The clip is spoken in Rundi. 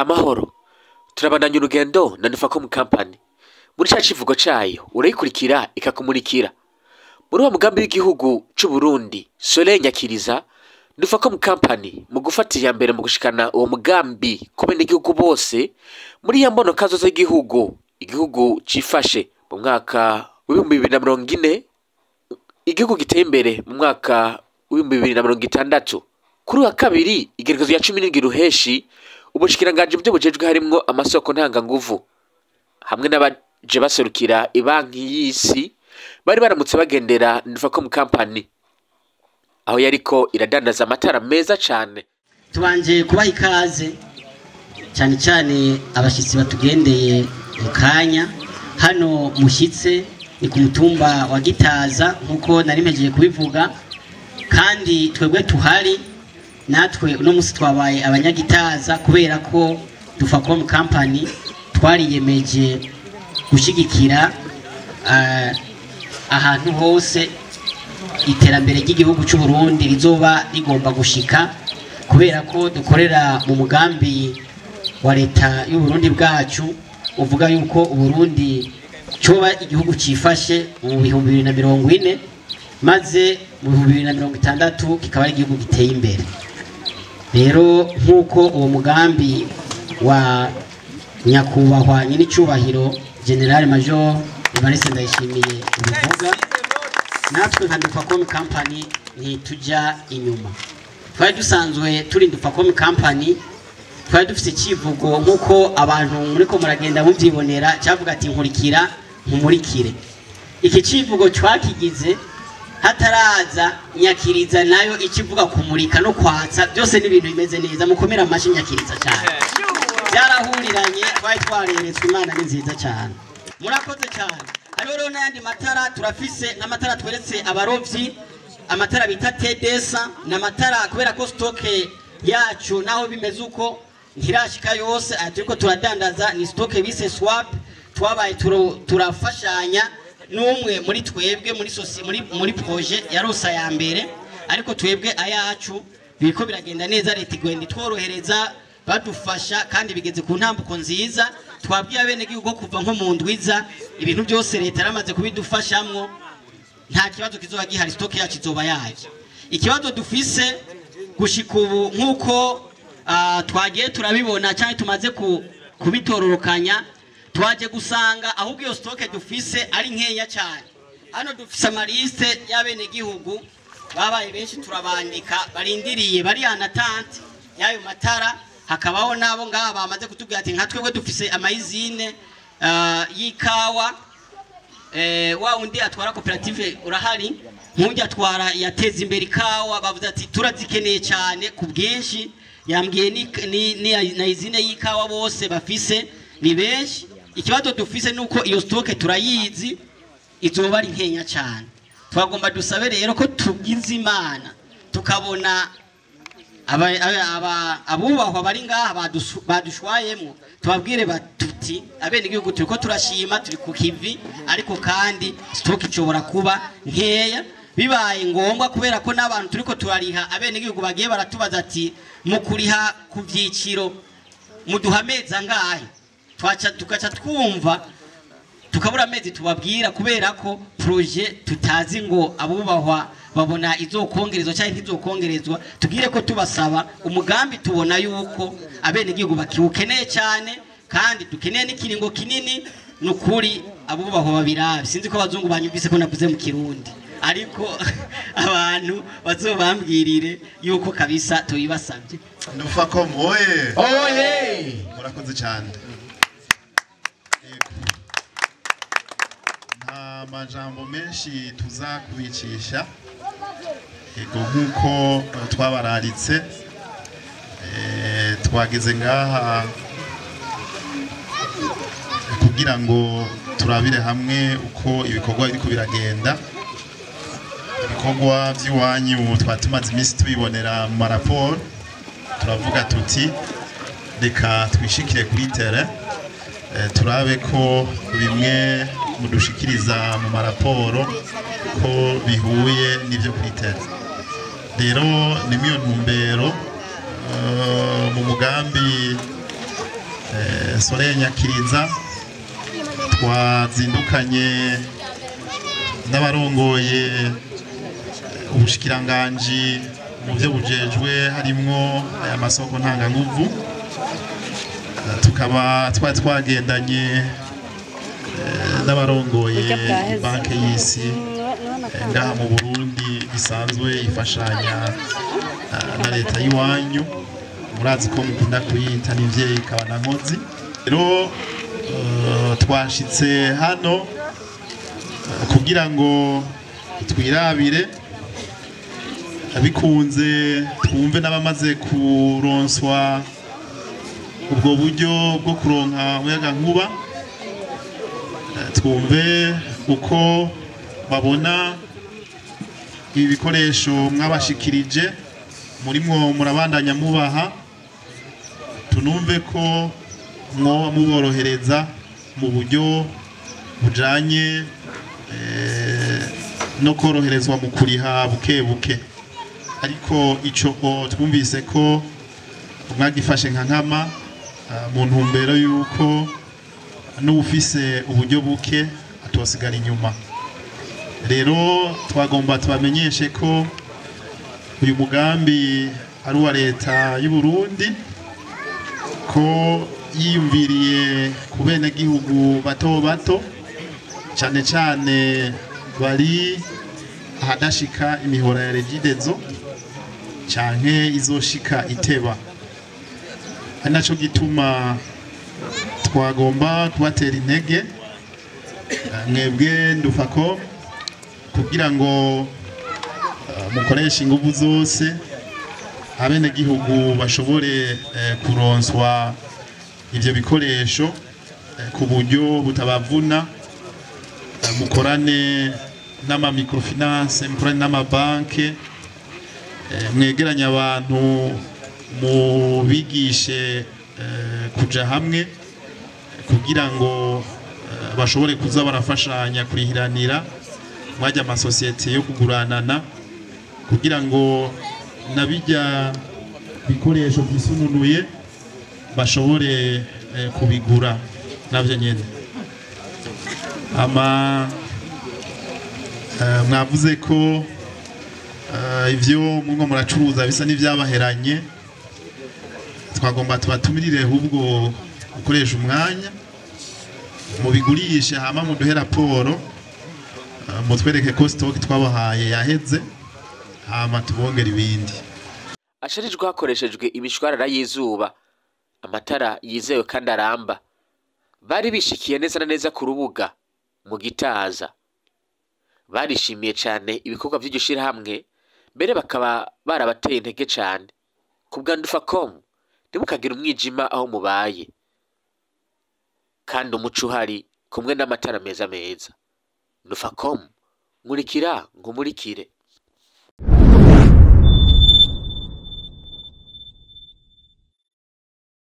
amahoro turabandanya urugendo na Nufacom Company muri ca kivugo cayo urayikurikira ikakumurikira muri wa mugambi w'igihugu c'u Burundi Soleil Nyakiriza. Nufacom Company mu gufatira mbere mu gushikana uwo mugambi ku benegihugu bose muri ya mbono kazoza y'igihugu igihugu cifashe mu mwaka w'ibihumbi 2040 igihugu giteye imbere mu mwaka w'ibihumbi 2060. Kuri wa kabiri igerekezo ya 17 Ruheshi ubushikiranganje byo bujejwe harimwo amasoko ntanga nguvu hamwe n'abaje baserukira ibanki y'isi bari baramutse bagendera Nufacom Company aho yariko iradandaza amatara meza cane. Tubanje kubaha ikaze cyane cyane abashitsi batugendeye mu kanya hano mushitse ni ku mutumba wa Gitaza nkuko nari mpejeje kubivuga, kandi twebwe tuhari natwe uno musi twabaye abanyagitaza kubera ko Nufacom Company twariyemeje gushigikira ahantu hose iterambere ry'igihugu cy'u Burundi rizoba rigomba gushika, kubera ko dukorera mu mugambi wa leta y'u Burundi bwacu uvuga yuko u Burundi coba igihugu cifashe mu 2040 maze mu 2060 kikaba ari igihugu giteye imbere. Rero nkuko uwo mugambi wa nyakubahwa nyiricubahiro General Major Evariste Ndayishimiye ubivuga, natwe nka Nufacom Company ntituja inyuma. Twari dusanzwe turi Nufacom Company, twari dufite ikivugo nkuko abantu muri ko muragenda muvyibonera cyavuga ati nkurikira nkumurikire. Iki kivugo twakigize hataraza Nyakiriza nayo ikivuga kumurika no kwatsa byose n'ibintu bimeze neza. Mukomera amashi Nyakiriza cyane, byarahuriranye twari twareretswe. Imana ni nziza cyane, murakoze cyane. Hariho n'ayandi matara turafise nk'amatara tweretse abarovyi, amatara bita TDS n'amatara kubera ko stoke yacu naho bimeze uko ntirashika yose aturiko turadandaza ni stoke bise swap. Twabaye turafashanya n'umwe muri twebwe muri projet ya Rosa ya mbere, ariko twebwe ayacu biko biragenda neza. Leta igwenda tworohereza badufasha kandi bigeze ku ntambuko nziza. Twabwiye abene gihugu kuva nko mu ndwiza ibintu byose leta yaramaze kubidufashamwo, nta kibazo kizoba gihari, stoke yacu izoba yaje. Ikibazo dufise gushika ubu nkuko twagiye turabibona cyane tumaze kubitororokanya, twaje gusanga ahubwo iyo stoke dufise ari nkeya cyane. Hano dufise amaliste y'abene gihugu babaye benshi, turabandika barindiriye bari anatante yayo matara. Hakabaho nabo ngaha bamaze kutubwira ati nka twebwe dufise amayizine y'ikawa, wa undi atwara koperative urahari, nk'ujya atwara yateza imbere ikawa, bavuze ati turazikeneye cyane ku bwinshi. Yambwiye na izine y'ikawa bose bafise ni benshi. Ikibazo dufise nuko iyo stoke turayizi izoba ari nkenya cyane. Twagomba dusabe rero ko tugize Imana tukabona abubahwa bari ngaha badushwayemo, tubabwire batuti abene igihugu turiko turashima, turi ku kivi, ariko kandi stoke icobora kuba nkeya bibaye ngombwa, kubera ko n'abantu turiko turariha abene igihugu bagiye baratubaza ati mukuriha ku vyiciro muduha amezi angahe, tukaca twumva tukabura amezi tubabwira, kubera ko projet tutazi ngo abubahwa babona izokongerezwa cyangwa ntizokongerezwa. Tugire ko tubasaba umugambi, tubona yuko abene igihugu bakiwukeneye cyane kandi dukeneye n'ikiringo kinini. Nukuri abubahwa babirabe, sinzi ko abazungu banyumvise ko navuze mu Kirundi, ariko abantu bazobambwirire yuko kabisa tubibasabye. Nufacom oye oye, murakoze cyane. Nta majambo menshi tuza kubicisha, ego nkuko twabararitse twageze ngaha kugira ngo turabire hamwe uko ibikorwa biriko biragenda. Ibikorwa by'iwanyu twatumaze iminsi tubibonera mu maraporo, turavuga tuti reka twishikire kuri terrain turabe ko bimwe mudushikiriza mu maraporo ko bihuye n'ibyo kuri terrain. Rero ni miyo ntumbero mu mugambi Soleil Nyakiriza twazindukanye n'abarongoye ubushikiranganji mu byo bujejwe harimwo aya masoko ntanganguvu, tukaba twagendanye n'abarongoye banki y'isi ngaha mu Burundi isanzwe ifashanya na leta y'iwanyu, murazi ko mukunda kuyita n'ivyeyi kabana nkozi. Rero twashitse hano kugira ngo twirabire bikunze twumve n'abamaze kuronswa ubwo buryo bwo kuronka umuyaga nkuba, twumve uko babona ibi bikoresho mwabashikirije murimwo murabandanya mubaha, tunumve ko mwoba muborohereza mu buryo bujanye no koroherezwa mu kuriha buke buke, ariko ico twumvise ko mwagifashe nka nkama mu ntumbero yuko n'ufise uburyo buke atosigara inyuma. Rero twagomba tubamenyeshe ko uyu mugambi ari uwa leta y'u Burundi, ko yiyumviriye ku benegihugu bato bato cyane cyane bari ahadashika imihora ya Regidezo canke izoshika iteba. Ari naco gituma twagomba kubatera intege mwebwe Ndufako kugira ngo mukoresha ingufu zose abenegihugu bashobore kuronswa ivyo bikoresho ku buryo butabavuna, mukorane n'ama microfinance, mukorane n'amabanke, mwegeranye abantu mubigishe kuja hamwe kugira ngo bashobore kuza barafashanya kurihiranira mwajya amasosiyete yo kuguranana kugira ngo nabijya bikoresho byisununuye bashobore kubigura navyo nyene. Mwavuze ko ivyo mungo muracuruza bisa n'ivyabaheranye, twagomba tubatumirire ahubwo gukoresha umwanya mubigurishe hama muduhe raporo, mutwereke ko stock twabahaye yaheze hama tubongera ibindi. Asharijwe hakoreshejwe imishwarara y'izuba, amatara yizewe kandi aramba. Bari bishikiye neza na neza ku rubuga mu Gitaza, barishimiye cyane ibikorwa by'igishira hamwe, mbere bakaba barabateye intege cyane. Kubwa Ndufacom ntimukagira umwijima aho mubaye, kandi umuco uhari kumwe n'amatara meza meza. Ndufacom, nkurikira ngumurikire.